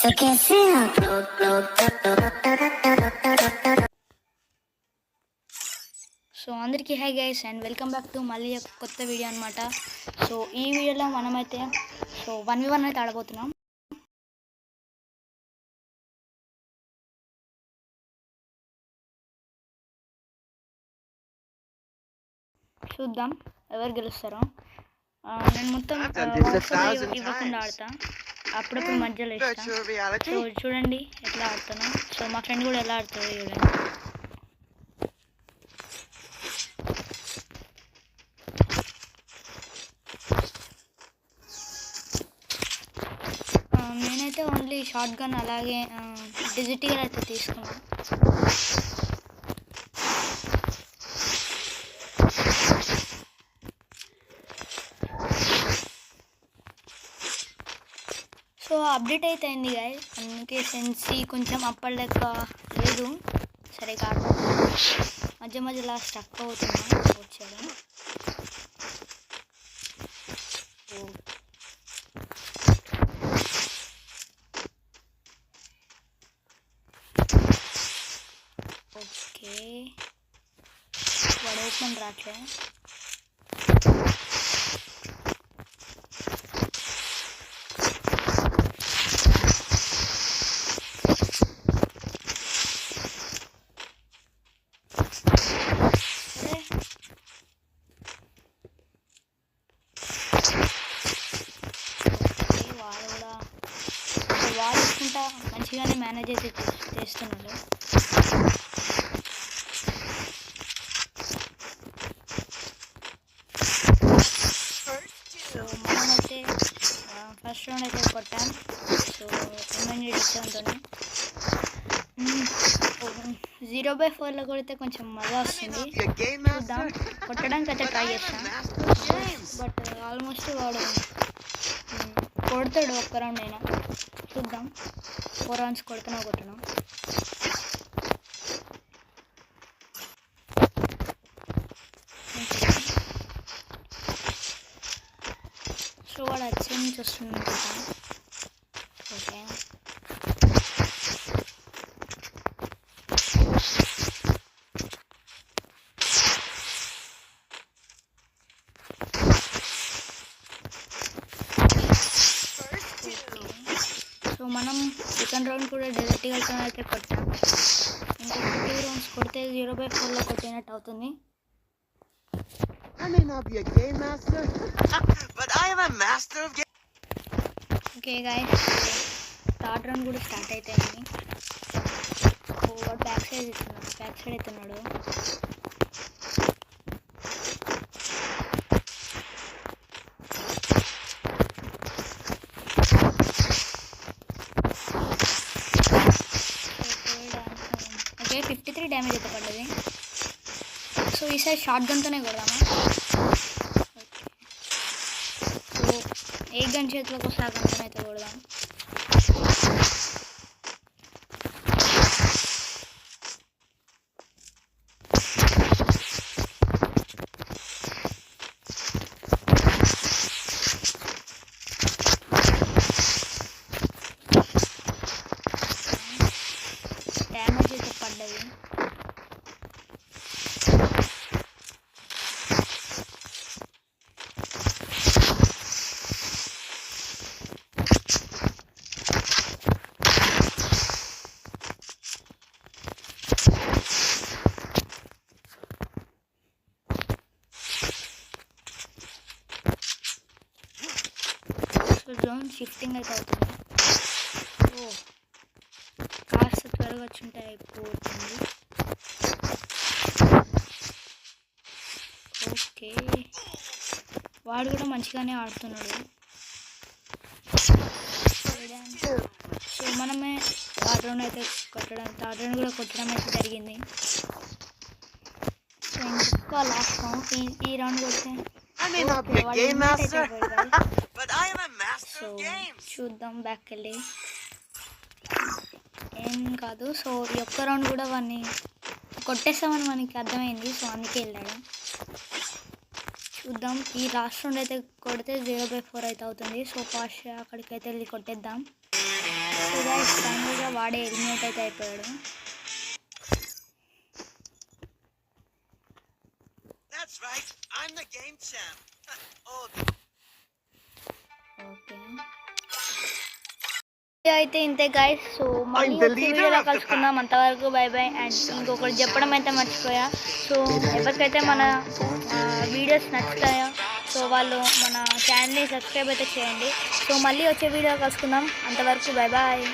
So అందరికీ hi guys and welcome back to మళ్ళీ కొత్త వీడియో అనమాట. సో ఈ వీడియోలో మనమైతే 1v1 అయితే ఆడబోతున్నాం. చూద్దాం ఎవరు గెలుస్తారో. నేను మొత్తం ఇవ్వకుండా ఆడతా, అప్పుడప్పుడు మధ్యలో ఇస్తా. సో చూడండి ఎట్లా ఆడుతాను. సో మా ఫ్రెండ్ కూడా ఎలా ఆడుతుందో చూడండి. నేనైతే ఓన్లీ షార్ట్ గన్ అలాగే డిజిటల్ అయితే తీసుకున్నాను. సో అప్డేట్ అయితే అయింది గాయ్, అందుకే సెన్సీ కొంచెం అప్పటి లెక్క లేదు. సరే కాదు, మధ్య మధ్యలో స్టక్ అవుతున్నా వచ్చాడు. ఓకే వాడు ఓపెన్ రావట్లే. వాడు ఇస్తుంటా మంచిగానే మేనేజ్ అయితే చేస్తున్నాడు. సో మనమైతే ఫస్ట్ రౌండ్ అయితే కొట్టాం. సో ఎమ్మెన్యూ డిస్కౌంట్తో 0/4లో కొడితే కొంచెం మజా వస్తుంది. చూద్దాం, కొట్టడానికి అయితే ట్రై చేస్తాను. బట్ ఆల్మోస్ట్ వాడు కొడతాడు ఒక్క రౌండ్ అయినా. చూద్దాం 4 రౌండ్స్ కొడుతున్నా కొట్టను. సో వాడు వచ్చే నుంచి వస్తుంది. ఓకే సో మనం సెకండ్ రౌండ్ కూడా డైరెక్ట్గా అయితే కొట్టాం. ఇంకా 2 రౌండ్స్ కొడితే 0/4లో కొట్టినట్టు అవుతుంది. ఓకే గాయ్స్, థర్డ్ రౌండ్ కూడా స్టార్ట్ అవుతాయండి. వాడు బ్యాక్ సైడ్ అవుతున్నాడు. ఓకే 53 డ్యామేజ్ అయితే పడ్డది. సో ఈసారి షార్ట్ గన్తోనే కొడదామా. సో ఏ గన్ చేతిలోకి వస్తే ఆ గన్తో అయితే కొడదాం. డ్యామేజ్ అయితే పడ్డది. జోన్ షిఫ్టింగ్ అయితే అవుతుంది. కాస్త త్వరగా వచ్చుంటే అయిపోతుంది. ఓకే వాడు కూడా మంచిగానే ఆడుతున్నాడు. సో మనమే థర్డ్ రౌండ్ అయితే కొట్టడం అయితే జరిగింది. సో ఇంకా లాస్ట్ రౌండ్ ఈ రౌండ్ కొడితే సో చూద్దాం బ్యాక్ వెళ్ళి. ఏం కాదు. సో ఈ ఒక్క రౌండ్ కూడా వాడిని కొట్టేస్తామని మనకి అర్థమైంది. సో అందుకే వెళ్ళాడు. చూద్దాం. ఈ లాస్ట్ రౌండ్ అయితే కొడితే 0/4 అయితే అవుతుంది. సో ఫాస్ట్ అక్కడికైతే వెళ్ళి కొట్టేద్దాం. సో గైస్ ఫైనల్గా వాడే ఎలిమినేట్ అయితే అయిపోయాడు. ఓకే అయితే ఇంతే గైస్. సో మళ్ళీ వచ్చే వీడియోలో కలుసుకుందాం. అంతవరకు బై బై. అండ్ ఇంకొకటి చెప్పడం అయితే మర్చిపోయా. సో ఎవరికైతే మన వీడియోస్ నచ్చుతాయో సో వాళ్ళు మన ఛానల్ని సబ్స్క్రైబ్ అయితే చేయండి. సో మళ్ళీ వచ్చే వీడియో కలుసుకుందాం. అంతవరకు బై బాయ్.